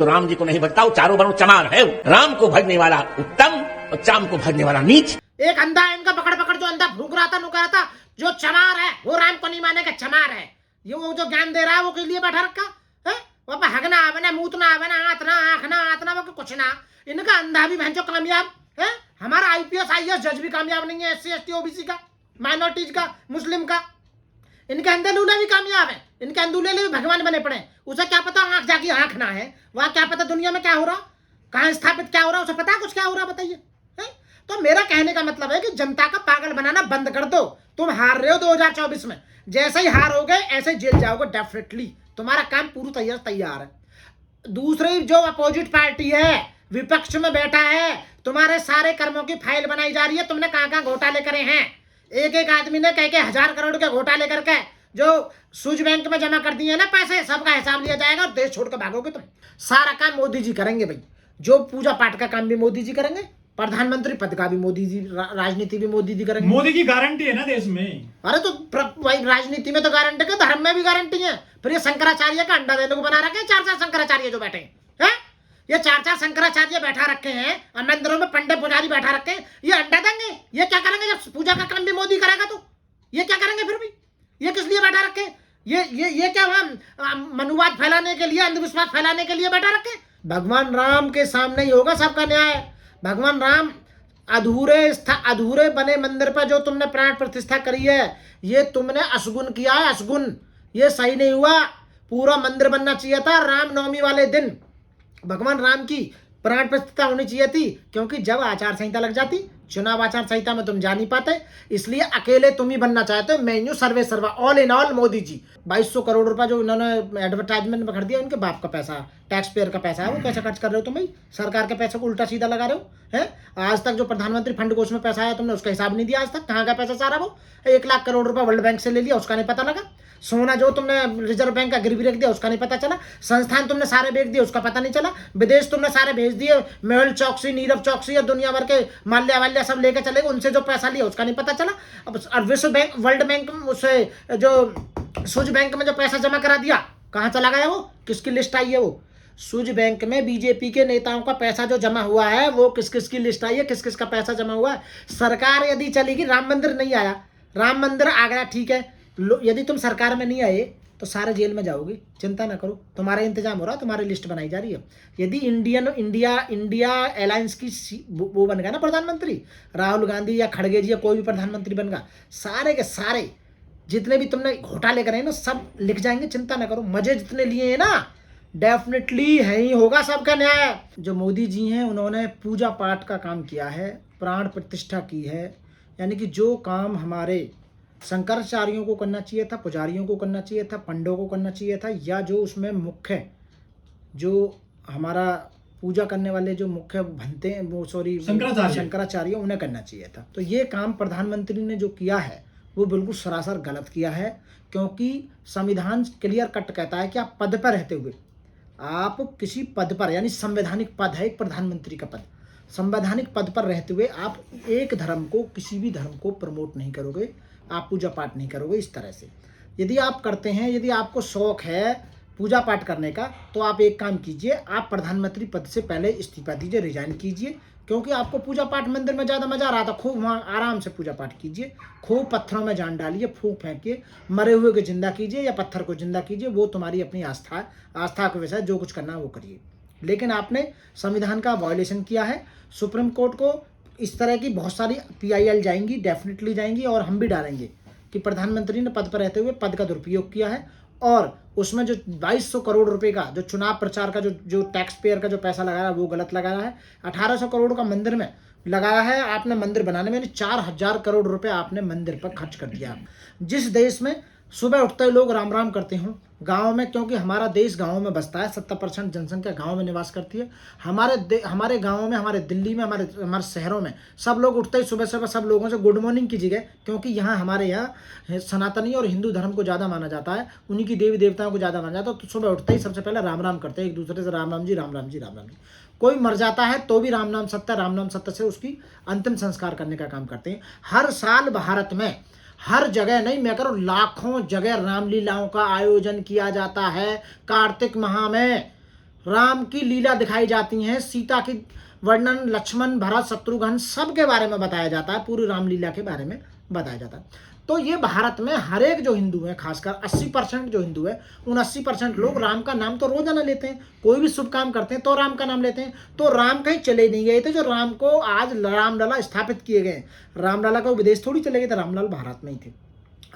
तो राम जी को नहीं भजता, वो चारों वर्णों चमार है। राम को भजने वाला उत्तम और चाम को भजने वाला नीच। एक अंधा है इनका पकड़ पकड़, जो अंधा भूख रहा था नुका रहा था, जो चमार है वो राम को नहीं मानेगा, चमार है ये। वो जो ज्ञान दे रहा है वो किस लिए बैठा रखा है? वो हगना आवे मूतना आवे आतना आखना आतना वो कुछ ना। इनका अंधा भी भैंचो कामयाब है। हमारा आईपीएस आईएएस जज भी कामयाब नहीं है, एससी एसटी ओबीसी का, माइनॉरिटीज का, मुस्लिम का। इनके अंधे लूले भी कामयाब है, इनके अंधुले भी भगवान बने पड़े। उसे क्या पता आंख जाकी आंख ना है, वहां क्या पता दुनिया में क्या हो रहा, कहां स्थापित क्या हो रहा, उसे पता कुछ क्या हो रहा बताइए। तो मेरा कहने का मतलब है कि जनता का पागल बनाना बंद कर दो। तुम हार रहे हो 2024 में, जैसे ही हारोगे ऐसे जेल जाओगे डेफिनेटली। तुम्हारा काम पूरी तैयार है। दूसरी जो अपोजिट पार्टी है, विपक्ष में बैठा है, तुम्हारे सारे कर्मों की फाइल बनाई जा रही है। तुमने कहां घोटाले करे हैं? एक एक आदमी ने कह के 1000 करोड़ के घोटाले करके जो स्विच बैंक में जमा कर दिए ना पैसे, सबका हिसाब लिया जाएगा और देश छोड़ कर भागोगे तुम। सारा काम मोदी जी करेंगे भाई। जो पूजा पाठ का काम भी मोदी जी करेंगे, प्रधानमंत्री पद का भी मोदी जी, राजनीति भी मोदी जी करेंगे। मोदी की गारंटी है ना देश में। अरे तो भाई राजनीति में तो गारंटी है, धर्म में भी गारंटी है। फिर ये शंकराचार्य का अंडा देने को बना रखे हैं 4 शंकराचार्य जो बैठे हैं। ये 4 शंकराचार्य बैठा रखे हैं, मंदिरों में पंडित पुजारी बैठा रखे हैं। ये अंडा देंगे, ये क्या करेंगे? जब पूजा का काम भी मोदी करेगा तो ये क्या करेंगे फिर भी? ये किस लिए बैठा रखे? ये क्या मनुवाद फैलाने के लिए, अंधविश्वास फैलाने के लिए बैठा रखे? भगवान राम के सामने ही होगा सबका न्याय। भगवान राम अधूरे बने मंदिर पर जो तुमने प्राण प्रतिष्ठा करी है, ये तुमने अशगुन किया है, अशगुन। ये सही नहीं हुआ। पूरा मंदिर बनना चाहिए था रामनवमी वाले दिन। भगवान राम की प्राण प्रतिष्ठा होनी चाहिए थी, क्योंकि जब आचार संहिता लग जाती, चुनाव आचार संहिता में तुम जा नहीं पाते, इसलिए अकेले तुम ही बनना चाहते हो। मेन्यू सर्वे सर्वा all in all Modi ji. 2200 crore रुपया जो इन्होंने एडवर्टाइजमेंट में खर्च दिया, उनके बाप का पैसा, टैक्स पेयर का पैसा है, वो कैसे खर्च कर रहे हो तुम भाई? सरकार के पैसे को उल्टा सीधा लगा रहे हो है। आज तक जो प्रधानमंत्री फंड कोष में पैसा आया, तुमने उसका हिसाब नहीं दिया आज तक। कहाँ का पैसा सारा? वो 1 लाख करोड़ रुपया वर्ल्ड बैंक से ले लिया, उसका नहीं पता लगा। सोना जो तुमने रिजर्व बैंक का गिरवी रख दिया, उसका नहीं पता चला। संस्थान तुमने सारे बेच दिए, उसका पता नहीं चला। विदेश तुमने सारे भेज दिए, मेहुल चौकसी, नीरव चौकसी और दुनिया भर के माल्या वाल्या सब लेके चले गए, उनसे जो पैसा लिया उसका नहीं पता चला। अब विश्व बैंक, वर्ल्ड बैंक, उससे जो स्विच बैंक में जो पैसा जमा करा दिया, कहाँ चला गया वो? किसकी लिस्ट आई है वो? स्विच बैंक में बीजेपी के नेताओं का पैसा जो जमा हुआ है, वो किस किस की लिस्ट आई है, किस किस का पैसा जमा हुआ है। सरकार यदि चलेगी, राम मंदिर नहीं आया, राम मंदिर आ गया ठीक है, यदि तुम सरकार में नहीं आए तो सारे जेल में जाओगे, चिंता ना करो, तुम्हारा इंतजाम हो रहा है, तुम्हारी लिस्ट बनाई जा रही है। यदि इंडिया अलायंस की वो बन गया ना प्रधानमंत्री, राहुल गांधी या खड़गे जी या कोई भी प्रधानमंत्री बन गया, सारे के सारे जितने भी तुमने घोटाले करे ना, सब लिख जाएंगे, चिंता ना करो। मजे जितने लिए हैं ना, डेफिनेटली है ही होगा सबका न्याय। जो मोदी जी हैं, उन्होंने पूजा पाठ का काम किया है, प्राण प्रतिष्ठा की है, यानी कि जो काम हमारे शंकराचार्यों को करना चाहिए था, पुजारियों को करना चाहिए था, पंडों को करना चाहिए था, या जो उसमें मुख्य जो हमारा पूजा करने वाले जो मुख्य बनते हैं, वो शंकराचार्य, उन्हें करना चाहिए था। तो ये काम प्रधानमंत्री ने जो किया है वो बिल्कुल सरासर गलत किया है, क्योंकि संविधान क्लियर कट कहता है कि आप पद पर रहते हुए, आप किसी पद पर, यानी संवैधानिक पद है एक प्रधानमंत्री का पद, संवैधानिक पद पर रहते हुए आप एक धर्म को, किसी भी धर्म को प्रमोट नहीं करोगे, आप पूजा पाठ नहीं करोगे इस तरह से। यदि आप करते हैं, यदि आपको शौक है पूजा पाठ करने का, तो आप एक काम कीजिए, आप प्रधानमंत्री पद से पहले इस्तीफा दीजिए, रिजाइन कीजिए, क्योंकि आपको पूजा पाठ मंदिर में ज़्यादा मजा आ रहा था। खूब वहाँ आराम से पूजा पाठ कीजिए, खूब पत्थरों में जान डालिए, फूंक फेंकिए, मरे हुए को जिंदा कीजिए या पत्थर को जिंदा कीजिए, वो तुम्हारी अपनी आस्था है, आस्था के वैसा जो कुछ करना है वो करिए। लेकिन आपने संविधान का वायलेशन किया है। सुप्रीम कोर्ट को इस तरह की बहुत सारी PIL जाएंगी, डेफिनेटली जाएंगी, और हम भी डालेंगे कि प्रधानमंत्री ने पद पर रहते हुए पद का दुरुपयोग किया है, और उसमें जो 2200 करोड़ रुपए का जो चुनाव प्रचार का जो टैक्स पेयर का जो पैसा लगाया है वो गलत लगाया है। 1800 करोड़ का मंदिर में लगाया है आपने, मंदिर बनाने में 4000 करोड़ रुपए आपने मंदिर पर खर्च कर दिया। जिस देश में सुबह उठते ही लोग राम राम करते हों, गांव में, क्योंकि हमारा देश गांव में बसता है, 70% जनसंख्या गांव में निवास करती है। हमारे गांव में, हमारे दिल्ली में, हमारे शहरों में सब लोग उठते ही सुबह सुबह सब लोगों से गुड मॉर्निंग कीजिएगा, क्योंकि यहाँ हमारे यहाँ सनातनी और हिंदू धर्म को ज़्यादा माना जाता है, उन्हीं की देवी देवताओं को ज़्यादा माना जाता है। तो सुबह उठते ही सबसे पहले राम राम करते हैं एक दूसरे से, राम राम जी, राम राम जी, राम राम जी। कोई मर जाता है तो भी राम नाम सत्य, राम नाम सत्य से उसकी अंतिम संस्कार करने का काम करते हैं। हर साल भारत में, हर जगह नहीं, मैं करूँ लाखों जगह रामलीलाओं का आयोजन किया जाता है। कार्तिक माह में राम की लीला दिखाई जाती है, सीता की वर्णन, लक्ष्मण, भरत, शत्रुघ्न सब के बारे में बताया जाता है, पूरी रामलीला के बारे में बताया जाता है। तो ये भारत में हर एक जो हिंदू है, खासकर 80% जो हिंदू है, उन 80% लोग राम का नाम तो रोजाना लेते हैं, कोई भी शुभ काम करते हैं तो राम का नाम लेते हैं। तो राम कहीं चले नहीं गए थे, जो राम को आज रामलला स्थापित किए गए, रामलला का विदेश थोड़ी चले गए थे, रामलाल भारत में ही थे।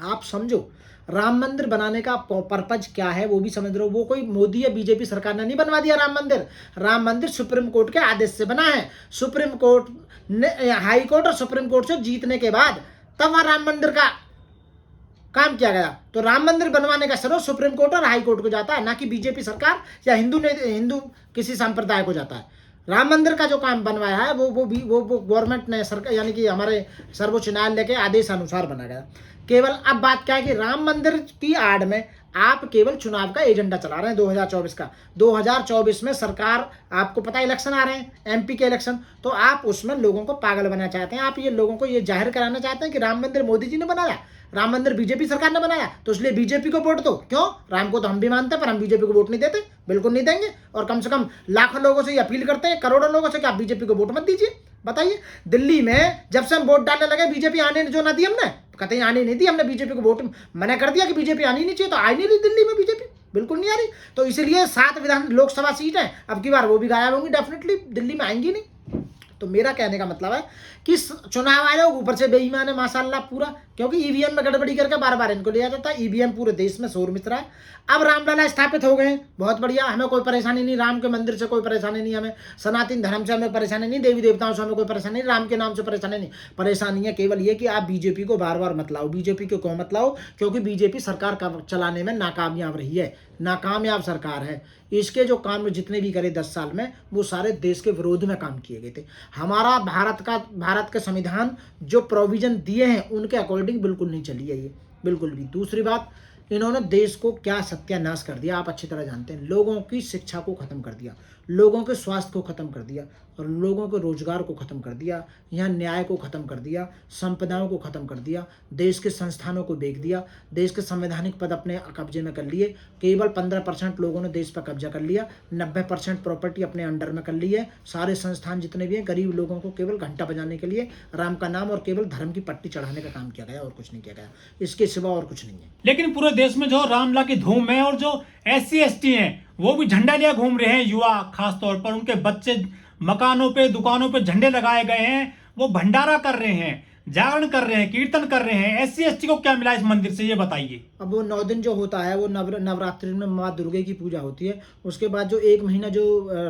आप समझो राम मंदिर बनाने का पर्पज क्या है, वो भी समझ रहे हो। वो कोई मोदी या बीजेपी सरकार ने नहीं बनवा दिया राम मंदिर। राम मंदिर सुप्रीम कोर्ट के आदेश से बना है। सुप्रीम कोर्ट ने, हाई कोर्ट और सुप्रीम कोर्ट से जीतने के बाद तब वहां राम मंदिर का काम किया गया। तो राम मंदिर बनवाने का श्रेय सुप्रीम कोर्ट और हाई कोर्ट को जाता है, ना कि बीजेपी सरकार या हिंदू किसी संप्रदाय को जाता है। राम मंदिर का जो काम बनवाया है वो गवर्नमेंट ने, सरकार यानी कि हमारे सर्वोच्च न्यायालय के आदेश अनुसार बना गया। केवल अब बात क्या है कि राम मंदिर की आड़ में आप केवल चुनाव का एजेंडा चला रहे हैं 2024 का। 2024 में सरकार, आपको पता है इलेक्शन आ रहे हैं, एमपी के इलेक्शन, तो आप उसमें लोगों को पागल बनाना चाहते हैं। आप ये लोगों को ये जाहिर कराना चाहते हैं कि राम मंदिर मोदी जी ने बनाया, राम मंदिर बीजेपी सरकार ने बनाया, तो इसलिए बीजेपी को वोट दो। क्यों? राम को तो हम भी मानते हैं, पर हम बीजेपी को वोट नहीं देते, बिल्कुल नहीं देंगे। और कम से कम लाखों लोगों से ये अपील करते हैं, करोड़ों लोगों से, कि आप बीजेपी को वोट मत दीजिए। बताइए, दिल्ली में जब से हम वोट डालने लगे, बीजेपी आने जो ना दी हमने, कतई आने नहीं दी हमने, बीजेपी को वोट मना कर दिया कि बीजेपी आनी नहीं चाहिए, तो आई नहीं रही दिल्ली में बीजेपी, बिल्कुल नहीं आ रही। तो इसलिए 7 विधान लोकसभा सीट है, अब की बार वो भी गायब होंगी, डेफिनेटली दिल्ली में आएंगी नहीं। तो मेरा कहने का मतलब है कि चुनाव आयोग ऊपर से बेईमान है माशाल्लाह पूरा, क्योंकि ईवीएम में गड़बड़ी करके बार बार इनको लिया जाता है। ईवीएम पूरे देश में शोर मच रहा है। अब रामलला स्थापित हो गए हैं, बहुत बढ़िया, हमें कोई परेशानी नहीं, राम के मंदिर से कोई परेशानी नहीं, हमें सनातन धर्म से हमें परेशानी नहीं, देवी देवताओं से हमें कोई परेशानी नहीं, राम के नाम से परेशानी नहीं। परेशानी है केवल ये कि आप बीजेपी को बार बार मत लाओ। बीजेपी को क्यों मत लाओ? क्योंकि बीजेपी सरकार का चलाने में नाकामयाब रही है, नाकामयाब सरकार है। इसके जो काम जितने भी करे 10 साल में, वो सारे देश के विरोध में काम किए गए थे। हमारा भारत के संविधान जो प्रोविजन दिए हैं उनके अकॉर्डिंग बिल्कुल नहीं चली है ये, बिल्कुल भी। दूसरी बात, इन्होंने देश को क्या सत्यानाश कर दिया आप अच्छी तरह जानते हैं। लोगों की शिक्षा को खत्म कर दिया, लोगों के स्वास्थ्य को खत्म कर दिया, और लोगों के रोजगार को खत्म कर दिया, यहाँ न्याय को खत्म कर दिया, संपदाओं को खत्म कर दिया, देश के संस्थानों को बेच दिया, देश के संवैधानिक पद अपने कब्जे में कर लिए। केवल 15% लोगों ने देश पर कब्जा कर लिया, 90% प्रॉपर्टी अपने अंडर में कर ली है। सारे संस्थान जितने भी हैं, गरीब लोगों को केवल घंटा बजाने के लिए राम का नाम और केवल धर्म की पट्टी चढ़ाने का काम किया गया, और कुछ नहीं किया गया, इसके सिवा और कुछ नहीं है। लेकिन पूरे देश में जो रामलला की धूम है, और जो SC/ST हैं वो भी झंडा लिया घूम रहे हैं, युवा खास तौर पर, उनके बच्चे मकानों पे, दुकानों पे झंडे लगाए गए हैं, वो भंडारा कर रहे हैं, जागरण कर रहे हैं, कीर्तन कर रहे हैं। SC/ST को क्या मिला इस मंदिर से, ये बताइए। अब वो 9 दिन जो होता है, वो नवरात्रि में माँ दुर्गा की पूजा होती है। उसके बाद जो 1 महीना जो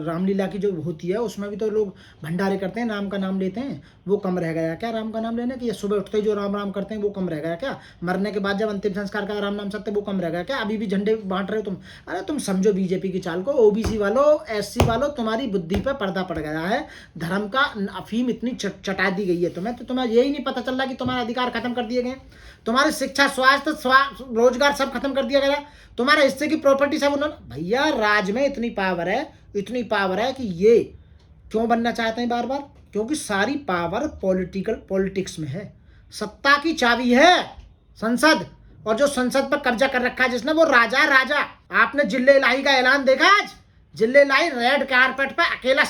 रामलीला की जो होती है, उसमें भी तो लोग भंडारे करते हैं, राम का नाम लेते हैं। वो कम रह गया क्या राम का नाम लेने की? सुबह उठते ही जो राम राम करते हैं वो कम रह गया क्या? मरने के बाद जब अंतिम संस्कार का राम नाम सकते वो कम रह गया क्या? अभी भी झंडे बांट रहे हो तुम। अरे तुम समझो बीजेपी की चाल को। OBC वालों, SC वालों, तुम्हारी बुद्धि पर पर्दा पड़ गया है। धर्म का अफीम इतनी चटा दी गई है तुम्हें, तो तुम्हें यही नहीं पता चल रहा कि तुम्हारे अधिकार खत्म कर दिए गए। तुम्हारी शिक्षा, स्वास्थ्य, रोजगार सब खत्म कर दिया गया। तुम्हारे हिस्से की प्रॉपर्टी सब उन्होंने। भैया राज में इतनी पावर है, इतनी पावर है कि ये क्यों बनना चाहते हैं बार बार? क्योंकि सारी पावर पॉलिटिक्स में है। सत्ता की चाबी है संसद, और जो संसद पर कब्जा कर रखा है जिसने, वो राजा है, राजा। आपने जिले इलाही का ऐलान देखा आज? जिले इलाही रेड कारपेट पे अकेला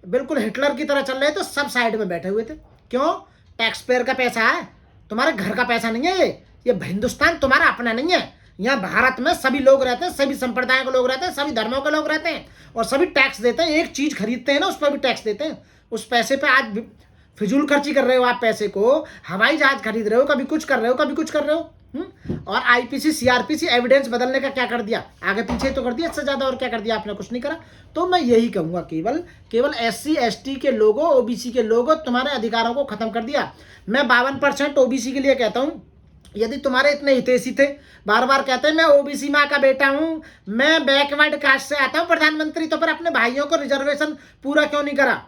बिल्कुल हिटलर की तरह चल रहे थे, सब साइड में बैठे हुए थे। क्यों? टैक्स पेयर का पैसा है, तुम्हारे घर का पैसा नहीं है। ये हिंदुस्तान तुम्हारा अपना नहीं है। यहाँ भारत में सभी लोग रहते हैं, सभी संप्रदायों के लोग रहते हैं, सभी धर्मों के लोग रहते हैं, और सभी टैक्स देते हैं। एक चीज खरीदते हैं ना, उस पर भी टैक्स देते हैं। उस पैसे पे आज फिजूल खर्ची कर रहे हो आप पैसे को। हवाई जहाज खरीद रहे हो, कभी कुछ कर रहे हो, कभी कुछ कर रहे हो। और IPC CRPC एविडेंस बदलने का क्या कर दिया? आगे पीछे तो कर दिया, इससे ज्यादा और क्या कर दिया आपने? कुछ नहीं करा। तो मैं यही कहूंगा, केवल SC/ST के लोगों, OBC के लोगों, तुम्हारे अधिकारों को खत्म कर दिया। मैं 52% OBC के लिए कहता हूं, यदि तुम्हारे इतने हितैषी थे, बार बार कहते हैं मैं OBC माँ का बेटा हूं, मैं बैकवर्ड कास्ट से आता हूं प्रधानमंत्री, तो फिर अपने भाइयों को रिजर्वेशन पूरा क्यों नहीं करा?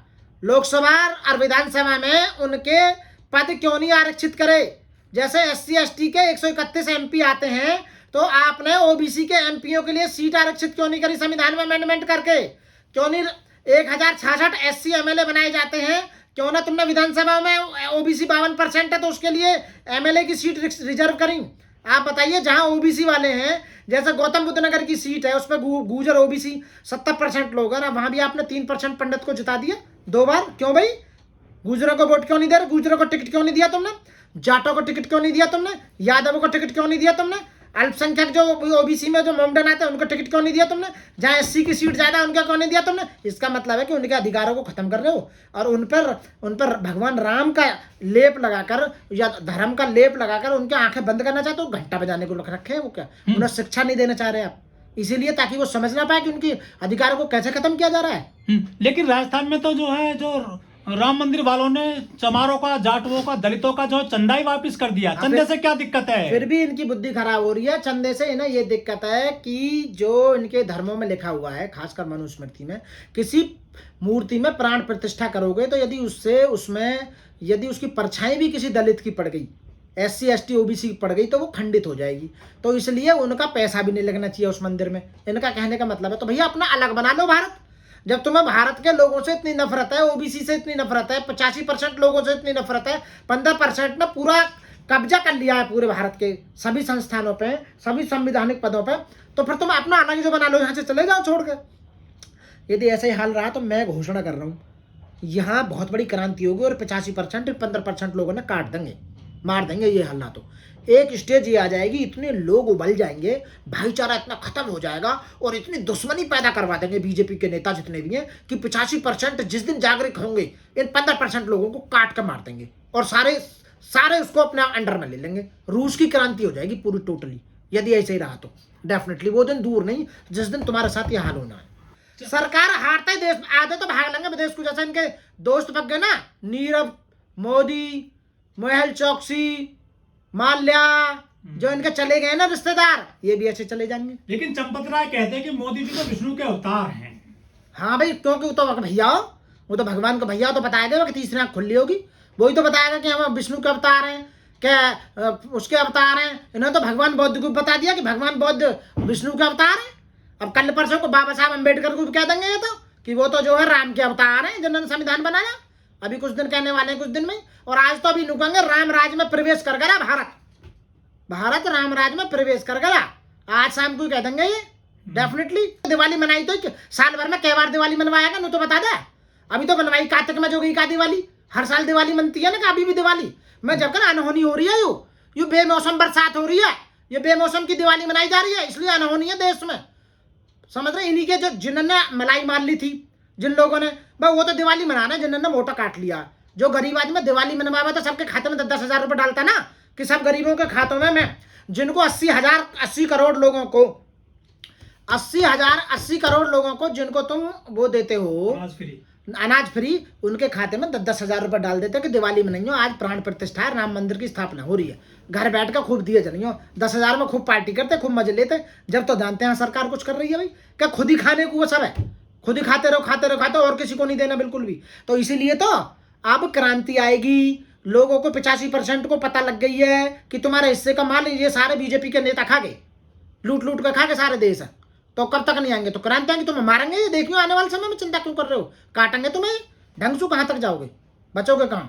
लोकसभा और विधानसभा में उनके पद क्यों नहीं आरक्षित करे? जैसे SC/ST के 131 MP आते हैं, तो आपने OBC के MPओं के लिए सीट आरक्षित क्यों नहीं करी संविधान में अमेंडमेंट करके? क्यों नहीं 1066 SC MLA बनाए जाते हैं? क्यों ना तुमने विधानसभा में OBC 52% है तो उसके लिए MLA की सीट रिजर्व करी? आप बताइए, जहां ओबीसी वाले हैं, जैसे गौतम बुद्ध नगर की सीट है, उसमें गुजर ओबीसी 70% लोग हैं ना, वहां भी आपने 3% पंडित को जिता दिया 2 बार। क्यों भाई? गुजरों को वोट क्यों नहीं दे रहे? गुजरों को टिकट क्यों नहीं दिया तुमने? जाटों को टिकट क्यों नहीं दिया तुमने? यादवों को टिकट क्यों नहीं दिया तुमने? अल्पसंख्यक जो ओबीसी में जो मोमडन आते हैं उनको टिकट क्यों नहीं दिया तुमने? जहां एससी की सीट ज्यादा है उनका क्यों नहीं दिया तुमने? इसका मतलब है कि उनके अधिकारों को खत्म कर रहे हो और उन पर भगवान राम का लेप लगाकर या धर्म का लेप लगाकर उनकी आंखें बंद करना चाहते हो। घंटा बजाने को रख रखे हैं वो क्या? उन्हें शिक्षा नहीं देना चाह रहे आप, इसीलिए ताकि वो समझ ना पाए कि उनकी अधिकारों को कैसे खत्म किया जा रहा है। लेकिन राजस्थान में तो जो है, जो राम मंदिर वालों ने चमारों का, जाटवों का, दलितों का जो चंदा ही वापस कर दिया। चंदे से क्या दिक्कत है? फिर भी इनकी बुद्धि खराब हो रही है। चंदे से इन्हें ये दिक्कत है कि जो इनके धर्मों में लिखा हुआ है, खासकर मनुस्मृति में, किसी मूर्ति में प्राण प्रतिष्ठा करोगे तो यदि उसकी परछाई भी किसी दलित की पड़ गई, SC ST OBC की पड़ गई, तो वो खंडित हो जाएगी। तो इसलिए उनका पैसा भी नहीं लगना चाहिए उस मंदिर में। इनका कहने का मतलब है तो भैया अपना अलग बना लो भारत। जब तुम्हें भारत के लोगों से इतनी नफरत है, ओबीसी से इतनी नफरत है, 85% लोगों से इतनी नफरत है, 15% ने पूरा कब्जा कर लिया है पूरे भारत के सभी संस्थानों पे, सभी संवैधानिक पदों पे, तो फिर तुम अपना अलग जो बना लो, यहाँ से चले जाओ छोड़ के। यदि ऐसा ही हाल रहा तो मैं घोषणा कर रहा हूँ, यहाँ बहुत बड़ी क्रांति होगी और 85% 15% लोगों ने काट देंगे, मार देंगे ये हल्ला। तो एक स्टेज ये आ जाएगी, इतने लोग उबल जाएंगे, भाईचारा इतना खत्म हो जाएगा और इतनी दुश्मनी पैदा करवा देंगे बीजेपी के नेता जितने भी हैं कि 85% जिस दिन जागरूक होंगे इन 15% लोगों को काट कर मार देंगे और सारे उसको अपने अंडर में ले लेंगे। रूस की क्रांति हो जाएगी पूरी टोटली, यदि ऐसे ही रहा तो। डेफिनेटली वो दिन दूर नहीं जिस दिन तुम्हारे साथ ये हाल होना है। सरकार हारता ही देश आधे तो भाग लेंगे विदेश को, जैसे इनके दोस्त पक गए ना, नीरव मोदी, मेहुल चौकसी, माल्या, जो इनके चले गए ना रिश्तेदार, ये भी ऐसे चले जाएंगे। लेकिन चंपत राय कहते हैं कि मोदी जी तो विष्णु के अवतार हैं। हाँ भाई, क्योंकि वो तो भैया, वो तो भगवान का भैया, तो बताया देगा कि तीसरी आंख खुली होगी, वही तो बताएगा कि हम विष्णु के अवतार हैं, क्या उसके अवतार हैं। इन्होंने तो भगवान बुद्ध को बता दिया कि भगवान बुद्ध विष्णु के अवतार है। अब कल परसों को बाबा साहब अम्बेडकर को भी कह देंगे ये तो कि वो तो जो है राम के अवतार हैं जिन्होंने संविधान बनाया। अभी कुछ दिन कहने वाले हैं, कुछ दिन में। और आज तो अभी नुकेंगे राम राज में प्रवेश कर गया भारत राम राज में प्रवेश कर गया। आज शाम को कह देंगे ये डेफिनेटली। दिवाली मनाई तो साल भर में कई बार दिवाली मनवाएगा ना, तो बता दे। अभी तो बनवाई कार्तिक में जो गई का दिवाली, हर साल दिवाली मनती है ना, अभी भी दिवाली में जब कर अनहोनी हो रही है, यू बेमौसम बरसात हो रही है, ये बेमौसम की दिवाली मनाई जा रही है, इसलिए अनहोनी है देश में। समझ रहे? इन्हीं के जो जिन्होंने मलाई मार ली थी, जिन लोगों ने, भाई वो तो दिवाली मनाना, जिन्होंने मोटा काट लिया। जो गरीब आदमी दिवाली मनवावा तो सबके खाते में 10,000 रुपये डालता ना, कि सब गरीबों के खातों में मैं, जिनको 80 करोड़ लोगों को 80 करोड़ लोगों को जिनको तुम वो देते हो अनाज फ्री, उनके खाते में 10,000 रुपये डाल देते हो कि दिवाली मनाइयो, आज प्राण प्रतिष्ठा है, राम मंदिर की स्थापना हो रही है, घर बैठ कर खूब दिए जलियो, 10,000 में खूब पार्टी करते, खूब मजे लेते। जब तो जानते हैं सरकार कुछ कर रही है भाई, क्या खुद ही खाने को वो सब है, खुद ही खाते रहो और किसी को नहीं देना बिल्कुल भी। तो इसीलिए तो अब क्रांति आएगी। लोगों को 85% को पता लग गई है कि तुम्हारे हिस्से का माल ये सारे बीजेपी के नेता खा गए, लूट कर खा गए सारे देश। तो कब तक नहीं आएंगे? तो क्रांति आएंगे, तुम्हें मारेंगे, ये देखियो आने वाले समय में। चिंता क्यों कर रहे हो? काटेंगे तुम्हें, ढंग से कहां तक जाओगे, बचोगे कहां?